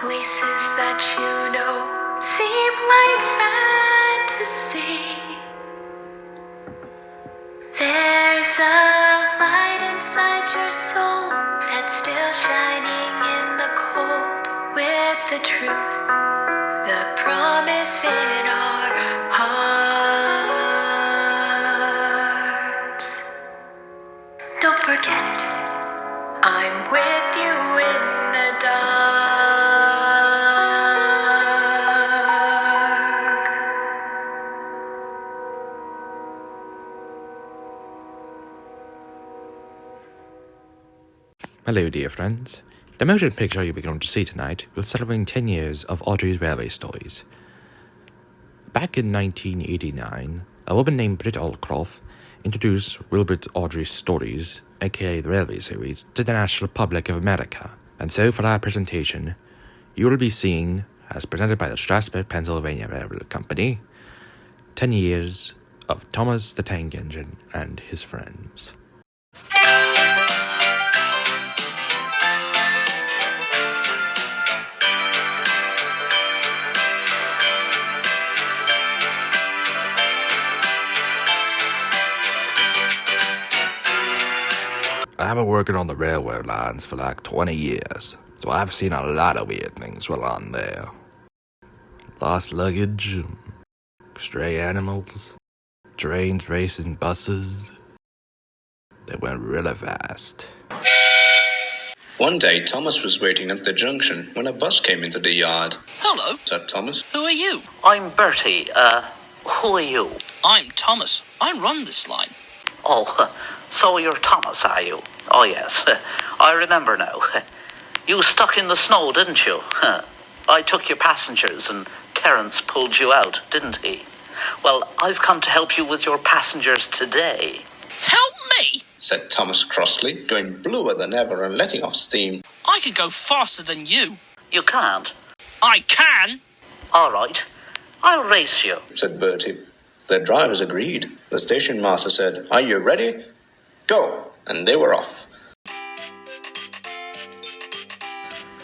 places that you know seem like fantasy. There's a light inside your soul that's still shining in the cold, with the truth, the promise in our hearts. Don't forget, I'm with you in the dark. Hello dear friends. The motion picture you'll be going to see tonight will celebrate 10 years of Awdry's Railway Stories. Back in 1989, a woman named Britt Allcroft introduced Wilbert Awdry's stories, aka the Railway series, to the national public of America. And so for our presentation, you will be seeing, as presented by the Strasburg, Pennsylvania Railroad Company, 10 years of Thomas the Tank Engine and his friends. I've been working on the railroad lines for like 20 years, so I've seen a lot of weird things while on there. Lost luggage, stray animals, trains racing buses. They went really fast. One day, Thomas was waiting at the junction when a bus came into the yard. Hello. Is that Thomas? Who are you? I'm Bertie. Who are you? I'm Thomas. I run this line. Oh, so you're Thomas, are you? Oh, yes. I remember now. You stuck in the snow, didn't you? I took your passengers and Terence pulled you out, didn't he? Well, I've come to help you with your passengers today. Help me? Said Thomas crossly, going bluer than ever and letting off steam. I can go faster than you. You can't? I can. All right. I'll race you, Said Bertie. The drivers agreed. The station master said, "Are you ready? Go!" And they were off.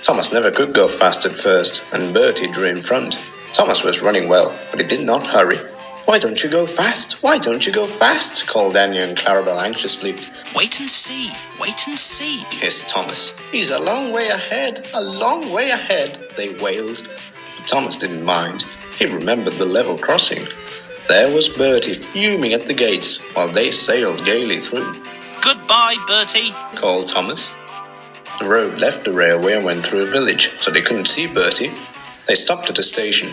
Thomas never could go fast at first, and Bertie drew in front. Thomas was running well, but he did not hurry. "Why don't you go fast? Why don't you go fast?" called Daniel and Clarabelle anxiously. Wait and see. Wait and see. Hissed Thomas. "He's a long way ahead, a long way ahead," they wailed. But Thomas didn't mind. He remembered the level crossing. There was Bertie fuming at the gates, while they sailed gaily through. Goodbye, Bertie. Called Thomas. The road left the railway and went through a village, so they couldn't see Bertie. They stopped at a station.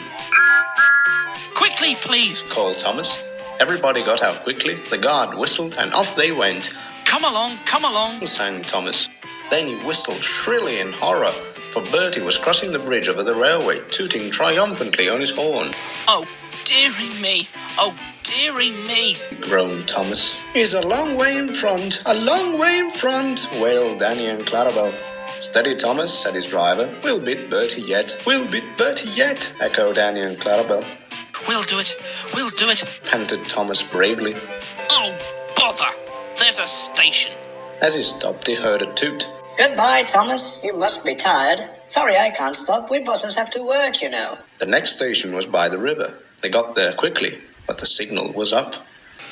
Quickly, please. Called Thomas. Everybody got out quickly, the guard whistled, and off they went. Come along, Sang Thomas. Then he whistled shrilly in horror, for Bertie was crossing the bridge over the railway, tooting triumphantly on his horn. Oh, dearie me. Oh, dearie me. Groaned Thomas. "He's a long way in front, a long way in front," wailed Danny and Clarabelle. "Steady, Thomas," said his driver. "We'll beat Bertie yet. We'll beat Bertie yet," echoed Danny and Clarabelle. We'll do it. We'll do it. Panted Thomas bravely. Oh, bother. There's a station. As he stopped, he heard a toot. Goodbye, Thomas. You must be tired. Sorry I can't stop. We bosses have to work, you know. The next station was by the river. They got there quickly, but the signal was up.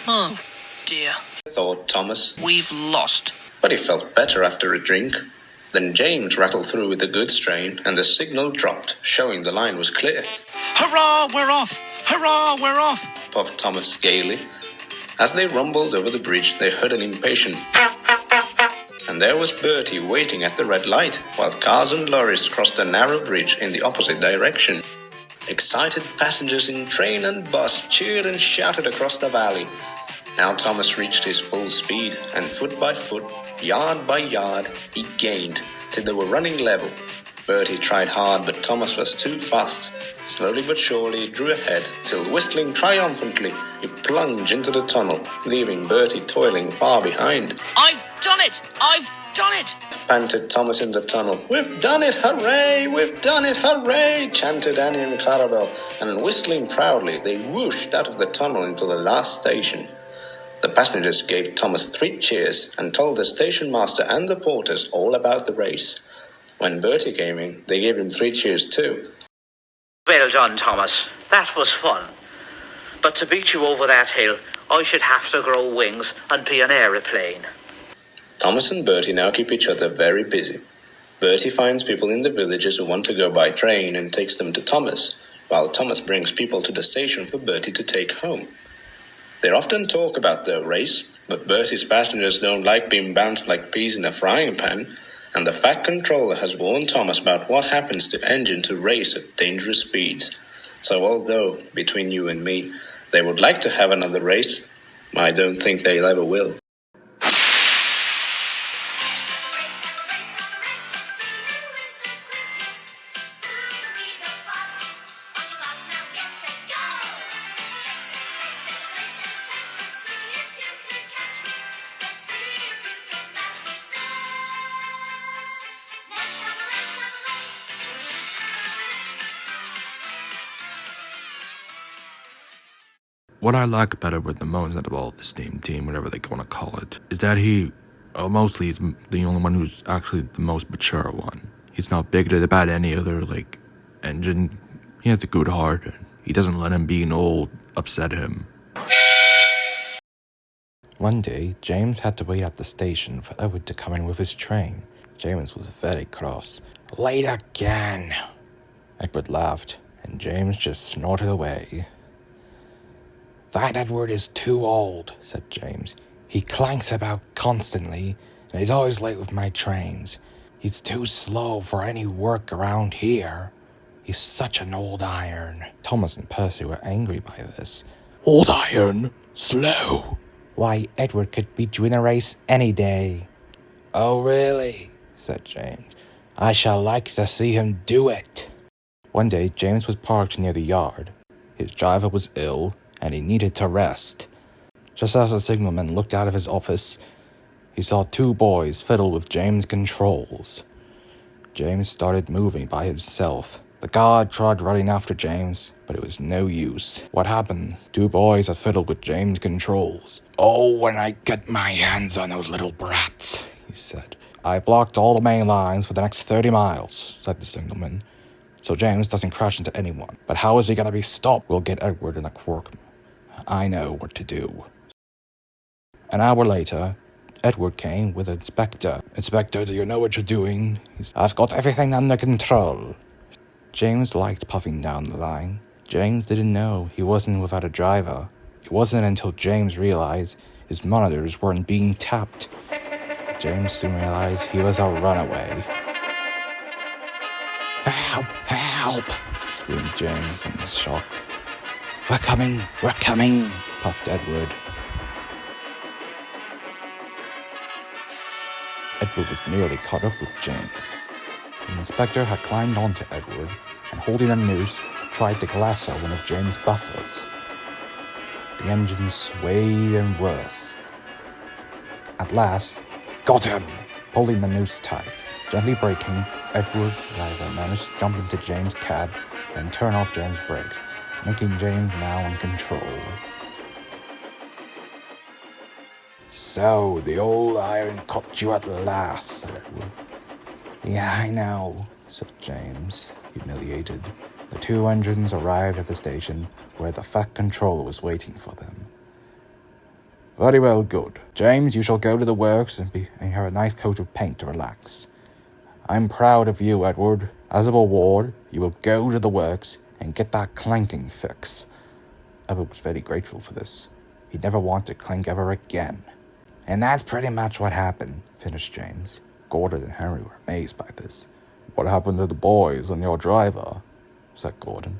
Oh, dear. Thought Thomas. We've lost. But he felt better after a drink. Then James rattled through with a goods train, and the signal dropped, showing the line was clear. Hurrah, we're off! Hurrah, we're off! Puffed Thomas gaily. As they rumbled over the bridge, they heard an impatient and there was Bertie waiting at the red light, while cars and lorries crossed the narrow bridge in the opposite direction. Excited passengers in train and bus cheered and shouted across the valley. Now Thomas reached his full speed, and foot by foot, yard by yard, he gained, till they were running level. Bertie tried hard, but Thomas was too fast. Slowly but surely he drew ahead, till whistling triumphantly, he plunged into the tunnel, leaving Bertie toiling far behind. I've done it! I've done it! Panted Thomas in the tunnel. "We've done it, hooray! We've done it, hooray!" chanted Annie and Clarabelle, and whistling proudly, they whooshed out of the tunnel into the last station. The passengers gave Thomas 3 cheers and told the station master and the porters all about the race. When Bertie came in, they gave him 3 cheers too. Well done, Thomas. That was fun. But to beat you over that hill, I should have to grow wings and be an aeroplane. Thomas and Bertie now keep each other very busy. Bertie finds people in the villages who want to go by train and takes them to Thomas, while Thomas brings people to the station for Bertie to take home. They often talk about their race, but Bertie's passengers don't like being bounced like peas in a frying pan, and the Fat Controller has warned Thomas about what happens to engines who race at dangerous speeds. So although, between you and me, they would like to have another race, I don't think they'll ever will. What I like better with the most out of all this team, whatever they want to call it, is that he mostly is the only one who's actually the most mature one. He's not bigoted about any other, engine. He has a good heart, and he doesn't let him being old upset him. One day, James had to wait at the station for Edward to come in with his train. James was very cross. "Late again!" Edward laughed, and James just snorted away. "That Edward is too old," said James. "He clanks about constantly, and he's always late with my trains. He's too slow for any work around here. He's such an old iron." Thomas and Percy were angry by this. "Old iron? Slow? Why, Edward could beat you in a race any day." "Oh, really?" said James. "I shall like to see him do it." One day, James was parked near the yard. His driver was ill, and he needed to rest. Just as the signalman looked out of his office, he saw 2 boys fiddle with James' controls. James started moving by himself. The guard tried running after James, but it was no use. What happened? 2 boys had fiddled with James' controls. "Oh, when I get my hands on those little brats," he said. "I blocked all the main lines for the next 30 miles, said the signalman, "so James doesn't crash into anyone. But how is he going to be stopped? We'll get Edward in a quirk. I know what to do." An hour later, Edward came with an inspector. "Inspector, do you know what you're doing?" "I've got everything under control." James liked puffing down the line. James didn't know he wasn't without a driver. It wasn't until James realized his monitors weren't being tapped. James soon realized he was a runaway. "Help! Help!" screamed James in shock. We're coming, puffed Edward. Edward was nearly caught up with James. The inspector had climbed onto Edward and, holding a noose, tried to lasso one of James' buffers. The engine swayed and worse. At last, got him! Pulling the noose tight. Gently braking, Edward driver managed to jump into James' cab and turn off James' brakes, making James now in control. "So, the old iron caught you at last," said Edward. "Yeah, I know," said James, humiliated. The 2 engines arrived at the station where the Fat Controller was waiting for them. "Very well, good. James, you shall go to the works and have a nice coat of paint to relax. I'm proud of you, Edward. As a reward, you will go to the works and get that clanking fix." Edward was very grateful for this. He'd never want to clank ever again. "And that's pretty much what happened," finished James. Gordon and Henry were amazed by this. "What happened to the boys and your driver?" said Gordon.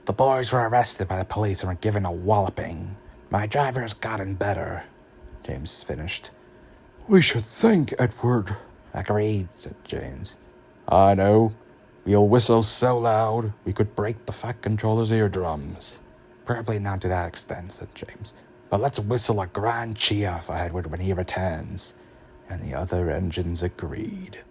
"The boys were arrested by the police and were given a walloping. My driver's gotten better," James finished. "We should thank Edward." "Agreed," said James. "I know. We'll whistle so loud we could break the Fat Controller's eardrums." "Probably not to that extent," said James. "But let's whistle a grand cheer for Edward when he returns." And the other engines agreed.